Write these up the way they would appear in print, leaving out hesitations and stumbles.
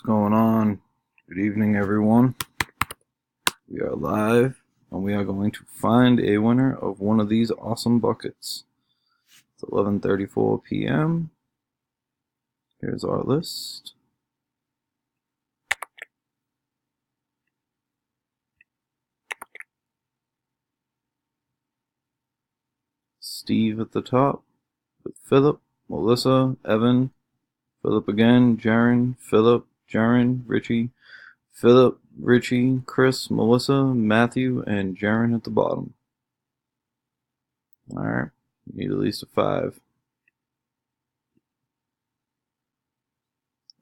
going on? Good evening, everyone. We are live, and we are going to find a winner of one of these awesome buckets. It's 11:34 p.m. Here's our list. Steve at the top, with Philip, Melissa, Evan, Philip again, Jaren, Philip, Jaren, Richie, Philip, Richie, Chris, Melissa, Matthew, and Jaren at the bottom. Alright, need at least a 5.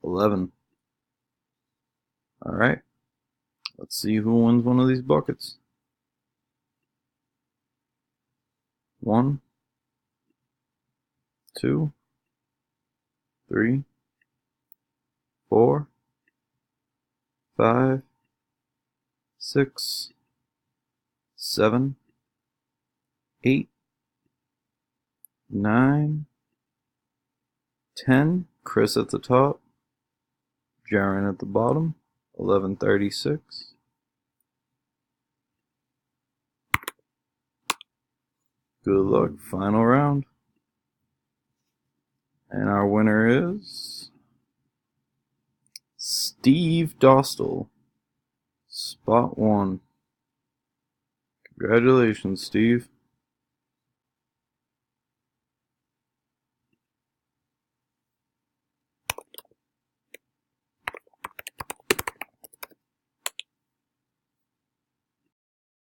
11. Alright, let's see who wins one of these buckets. 1, 2, 3, 4, 5, 6, 7, 8, 9, 10. Chris at the top, Jaren at the bottom. 11:36. Good luck, final round. And our winner is Steve Dostal. Spot 1. Congratulations, Steve.